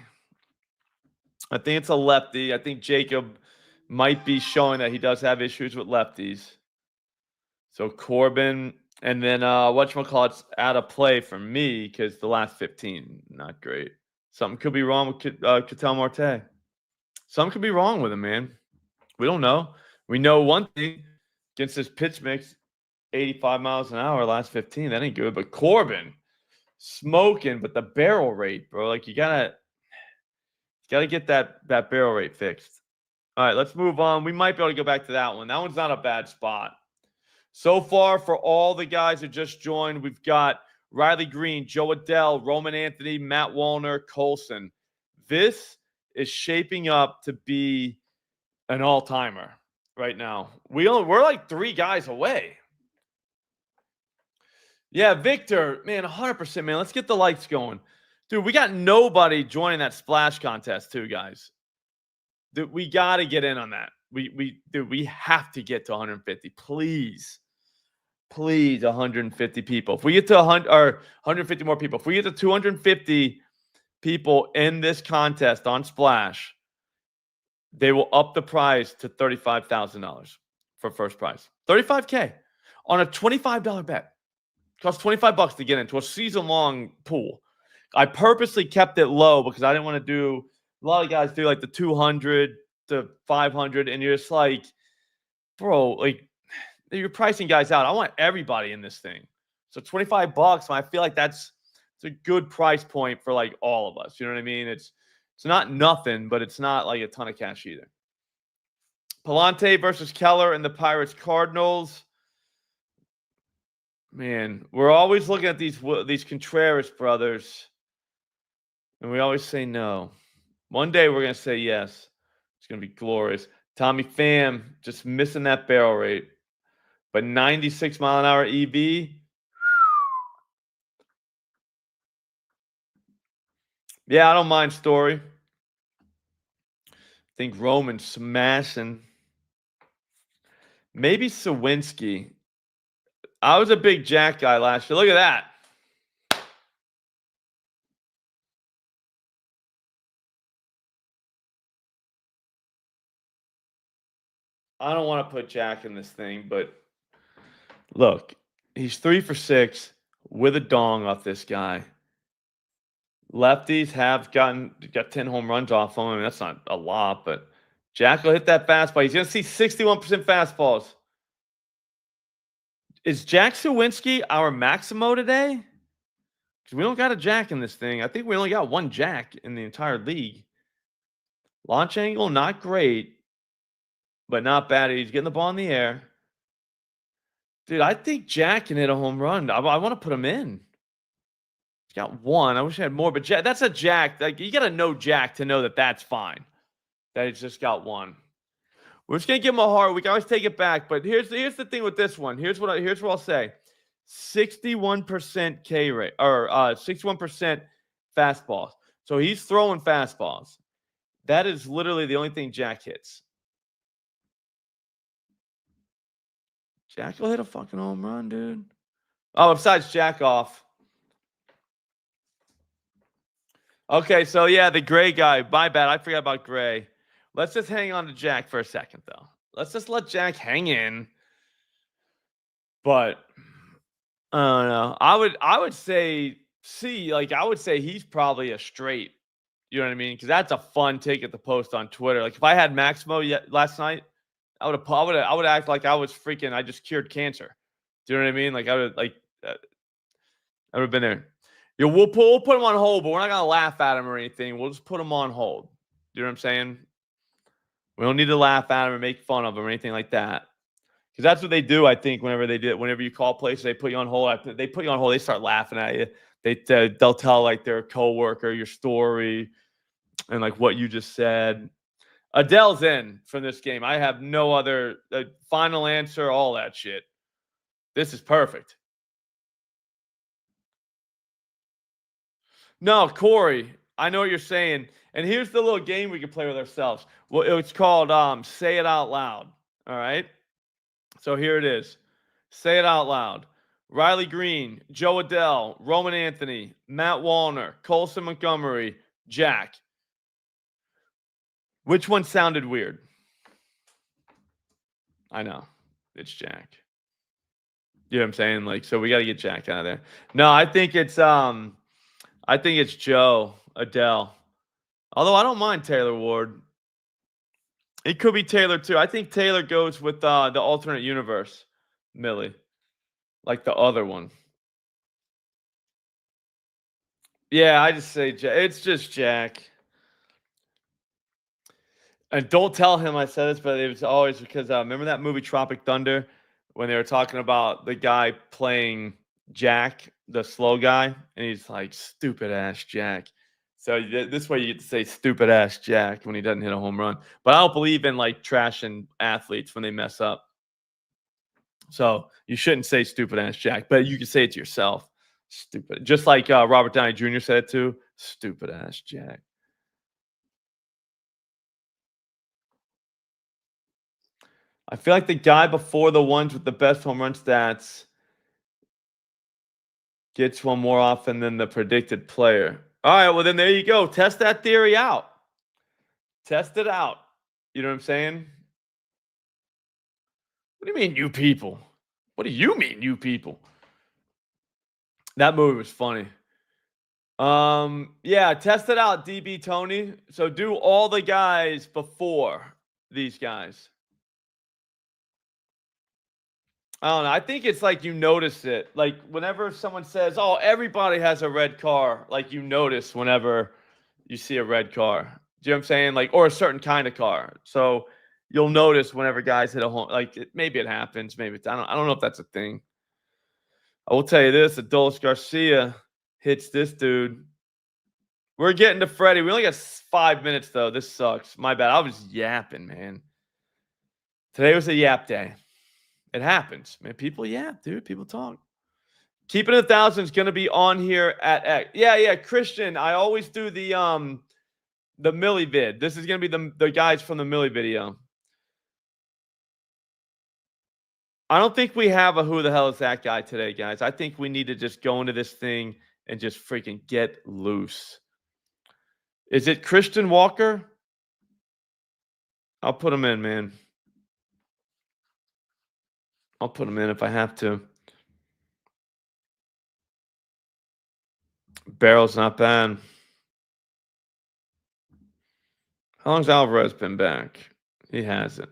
I think it's a lefty. I think Jacob might be showing that he does have issues with lefties. So Corbin, and then whatchamacallit's out of play for me because the last 15, not great. Something could be wrong with Ketel Marte. Something could be wrong with him, man. We don't know. We know one thing against this pitch mix, 85 miles an hour, last 15. That ain't good. But Corbin smoking, but the barrel rate, bro. Like you gotta get that barrel rate fixed. All right, let's move on. We might be able to go back to that one. That one's not a bad spot. So far, for all the guys who just joined, we've got Riley Green, Joe Adell, Roman Anthony, Matt Wallner, Colson. This is shaping up to be an all-timer right now. We're like 3 guys away. Yeah, Victor, man, 100%, man. Let's get the lights going. Dude, we got nobody joining that splash contest too, guys. Dude, we got to get in on that. We have to get to 150. Please. Please, 150 people. If we get to 100 or 150 more people, if we get to 250 people in this contest on Splash, they will up the prize to $35,000 for first prize. $35K on a $25 bet. It costs $25 to get into a season-long pool. I purposely kept it low because I didn't want to do – a lot of guys do like the 200 to 500, and you're just like, bro, like you're pricing guys out. I want everybody in this thing. So $25, I feel like it's a good price point for like all of us. You know what I mean? It's not nothing, but it's not like a ton of cash either. Palante versus Keller and the Pirates Cardinals. Man, we're always looking at these Contreras brothers, and we always say no. One day we're going to say yes. It's going to be glorious. Tommy Pham just missing that barrel rate. But 96 mile an hour EV. Yeah, I don't mind Story. I think Roman smashing. Maybe Sawinski. I was a big Jack guy last year. Look at that. I don't want to put Jack in this thing, but look, he's 3 for 6 with a dong off this guy. Lefties have got 10 home runs off him. I mean, that's not a lot, but Jack will hit that fastball. He's going to see 61% fastballs. Is Jack Sawinski our Maximo today? Because we don't got a Jack in this thing. I think we only got 1 Jack in the entire league. Launch angle, not great, but not bad. He's getting the ball in the air. Dude, I think Jack can hit a home run. I want to put him in. He's got 1. I wish I had more, but Jack, that's a Jack. Like, you got to know Jack to know that that's fine. That he's just got 1. We're just gonna give him a heart. We can always take it back, but here's the thing with this one. Here's what I'll say: 61% K rate or 61% fastballs. So he's throwing fastballs. That is literally the only thing Jack hits. Jack will hit a fucking home run, dude. Oh, besides Jack off. Okay, so yeah, the Gray guy. My bad. I forgot about Gray. Let's just hang on to Jack for a second, though. Let's just let Jack hang in. But I don't know. I would say he's probably a straight. You know what I mean? Because that's a fun ticket to post on Twitter. Like if I had Maximo last night, I would act like I was freaking. I just cured cancer. Do you know what I mean? Like I would have been there. Yeah, we'll put him on hold, but we're not gonna laugh at him or anything. We'll just put him on hold. Do you know what I'm saying? We don't need to laugh at him or make fun of him or anything like that. Because that's what they do, I think, whenever you call places, they put you on hold. They put you on hold, they start laughing at you. They'll tell, like, their coworker your story and, like, what you just said. Adele's in from this game. I have no other final answer, all that shit. This is perfect. No, Corey, I know what you're saying. And here's the little game we can play with ourselves. Well, it's called Say It Out Loud. All right? So here it is. Say it out loud. Riley Green, Joe Adell, Roman Anthony, Matt Wallner, Colson Montgomery, Jack. Which one sounded weird? I know. It's Jack. You know what I'm saying? Like, so we got to get Jack out of there. No, I think it's Joe Adell. Although I don't mind Taylor Ward. It could be Taylor too. I think Taylor goes with the alternate universe, Millie. Like the other one. Yeah, I just say Jack. It's just Jack. And don't tell him I said this, but it was always because remember that movie Tropic Thunder when they were talking about the guy playing Jack, the slow guy, and he's like, stupid ass Jack. So this way you get to say stupid ass Jack when he doesn't hit a home run. But I don't believe in like trashing athletes when they mess up. So you shouldn't say stupid ass Jack, but you can say it to yourself. Stupid. Just like Robert Downey Jr. said it too. Stupid ass Jack. I feel like the guy before the ones with the best home run stats gets one more often than the predicted player. All right, well, then there you go. Test that theory out. Test it out. You know what I'm saying? What do you mean, you people? What do you mean, you people? That movie was funny. Yeah, test it out, DB Tony. So do all the guys before these guys. I don't know. I think it's like you notice it. Like whenever someone says, "Oh, everybody has a red car," like you notice whenever you see a red car. Do you know what I'm saying? Like, or a certain kind of car. So you'll notice whenever guys hit a home. Like maybe it happens. Maybe it's, I don't know if that's a thing. I will tell you this: Adolis Garcia hits this dude. We're getting to Freddie. We only got 5 minutes though. This sucks. My bad. I was yapping, man. Today was a yap day. It happens, man. People yap, dude. People talk. Keeping it 1,000 is going to be on here at X. Yeah, Christian. I always do the Millie vid. This is going to be the guys from the Millie video. I don't think we have a who the hell is that guy today, guys. I think we need to just go into this thing and just freaking get loose. Is it Christian Walker? I'll put him in, man. I'll put him in if I have to. Barrel's not bad. How long's Alvarez been back? He hasn't.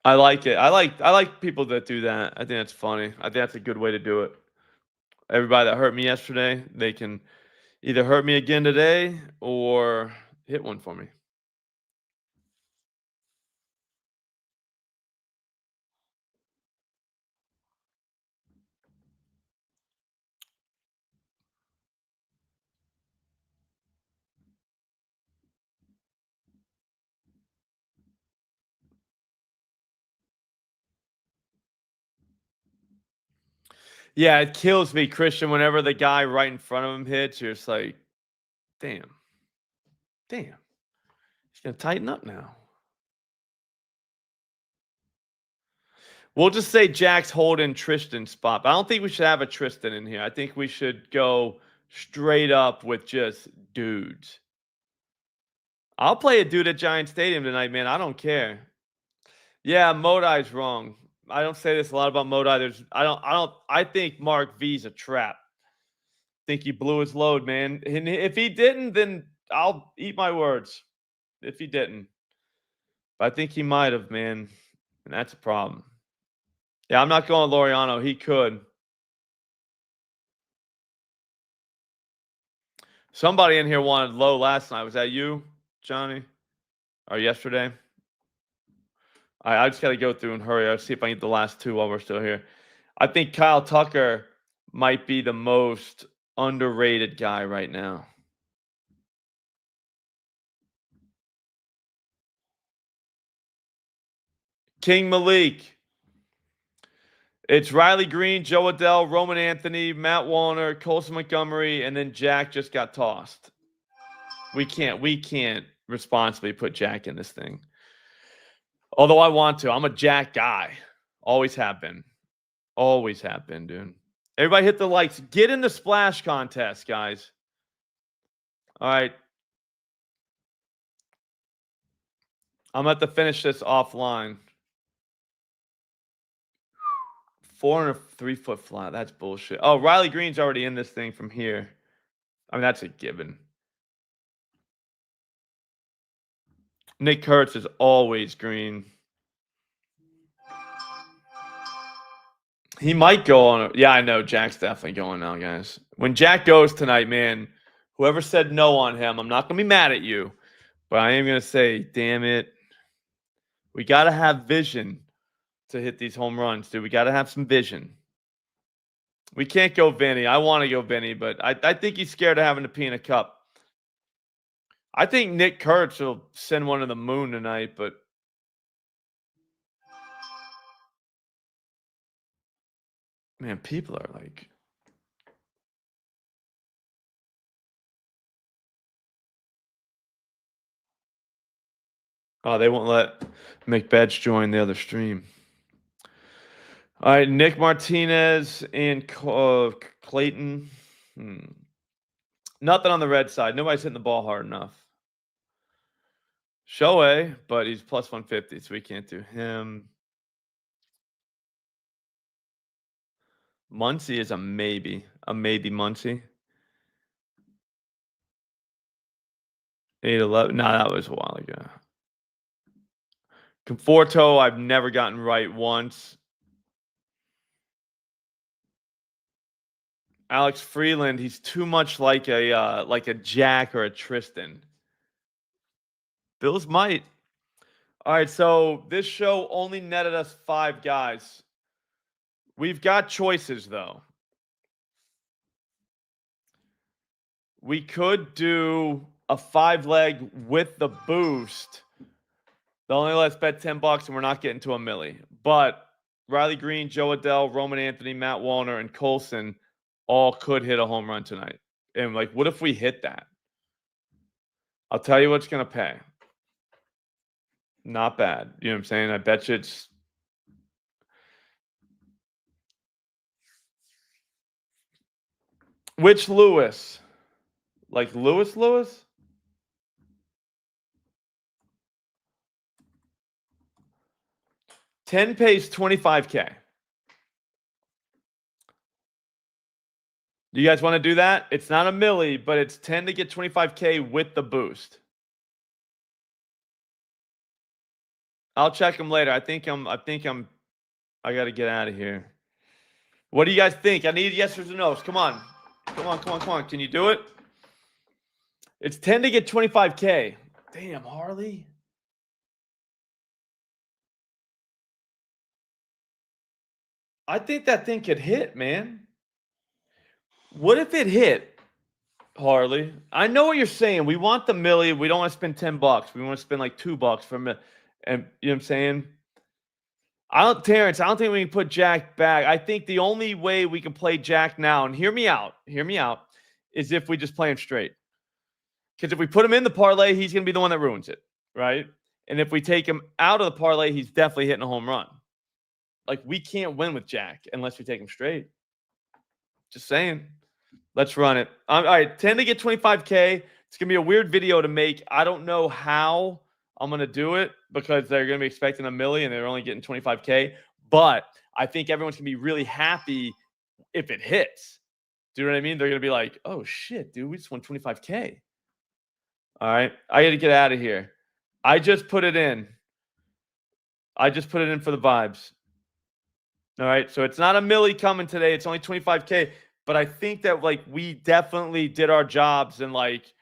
I like it. I like people that do that. I think that's funny. I think that's a good way to do it. Everybody that hurt me yesterday, they can either hurt me again today or hit one for me. Yeah, it kills me, Christian, whenever the guy right in front of him hits, you're just like, damn. Damn. He's going to tighten up now. We'll just say Jack's holding Tristan's spot. But I don't think we should have a Tristan in here. I think we should go straight up with just dudes. I'll play a dude at Giant Stadium tonight, man. I don't care. Yeah, Modai's wrong. I don't say this a lot about Modai. I think Mark V's a trap. Think he blew his load, man. And if he didn't, then I'll eat my words. If he didn't. But I think he might have, man. And that's a problem. Yeah, I'm not going Laureano. He could. Somebody in here wanted low last night. Was that you, Johnny? Or yesterday? I just got to go through and hurry. I'll see if I can get the last two while we're still here. I think Kyle Tucker might be the most underrated guy right now. King Malik. It's Riley Green, Joe Adell, Roman Anthony, Matt Wallner, Colson Montgomery, and then Jack just got tossed. We can't responsibly put Jack in this thing. Although I want to. I'm a Jack guy. Always have been. Always have been, dude. Everybody hit the likes. Get in the splash contest, guys. All right. I'm going to have to finish this offline. 403-foot flat. That's bullshit. Oh, Riley Green's already in this thing from here. I mean, that's a given. Nick Kurtz is always green. He might go on. Yeah, I know. Jack's definitely going now, guys. When Jack goes tonight, man, whoever said no on him, I'm not going to be mad at you. But I am going to say, damn it. We got to have vision to hit these home runs, dude. We got to have some vision. We can't go Vinny. I want to go Vinny, but I think he's scared of having to pee in a cup. I think Nick Kurtz will send one to the moon tonight, but man, people are like, oh, they won't let McBedge join the other stream. All right, Nick Martinez and Clayton. Nothing on the red side. Nobody's hitting the ball hard enough. Shohei, but he's plus 150, so we can't do him. Muncy is a maybe. A maybe Muncy. 8-11. No, that was a while ago. Conforto, I've never gotten right once. Alex Freeland, he's too much like a Jack or a Tristan. Bills might. All right, so this show only netted us 5 guys. We've got choices, though. We could do a 5-leg with the boost. They'll only let us bet $10, and we're not getting to a milli. But Riley Green, Joe Adell, Roman Anthony, Matt Wallner, and Colson all could hit a home run tonight. And, like, what if we hit that? I'll tell you what's going to pay. Not bad. You know what I'm saying? I bet you it's... Which Lewis? Like Lewis? 10 pays $25K. Do you guys want to do that? It's not a milli, but it's 10 to get $25K with the boost. I'll check them later. I think I got to get out of here. What do you guys think? I need yes or no's. Come on. Can you do it? It's 10 to get $25K. Damn, Harley. I think that thing could hit, man. What if it hit, Harley? I know what you're saying. We want the milli. We don't want to spend $10. We want to spend like $2 for a and you know what I'm saying? Terrence, I don't think we can put Jack back. I think the only way we can play Jack now, and hear me out, is if we just play him straight. Because if we put him in the parlay, he's going to be the one that ruins it, right? And if we take him out of the parlay, he's definitely hitting a home run. Like, we can't win with Jack unless we take him straight. Just saying. Let's run it. All right, 10 to get $25K. It's going to be a weird video to make. I don't know how I'm going to do it because they're going to be expecting a milli and they're only getting $25K. But I think everyone's going to be really happy if it hits. Do you know what I mean? They're going to be like, oh, shit, dude, we just won $25K. All right, I got to get out of here. I just put it in. For the vibes. All right, so it's not a milli coming today. It's only $25K. But I think that, like, we definitely did our jobs and, like,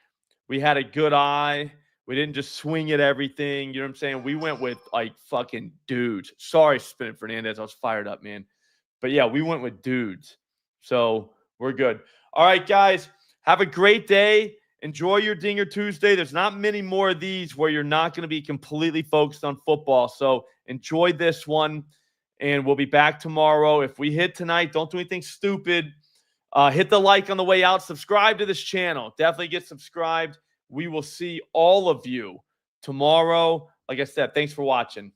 we had a good eye. We didn't just swing at everything. You know what I'm saying? We went with, like, fucking dudes. Sorry, Spin Fernandez. I was fired up, man. But, yeah, we went with dudes. So we're good. All right, guys, have a great day. Enjoy your Dinger Tuesday. There's not many more of these where you're not going to be completely focused on football. So enjoy this one, and we'll be back tomorrow. If we hit tonight, don't do anything stupid. Hit the like on the way out. Subscribe to this channel. Definitely get subscribed. We will see all of you tomorrow. Like I said, thanks for watching.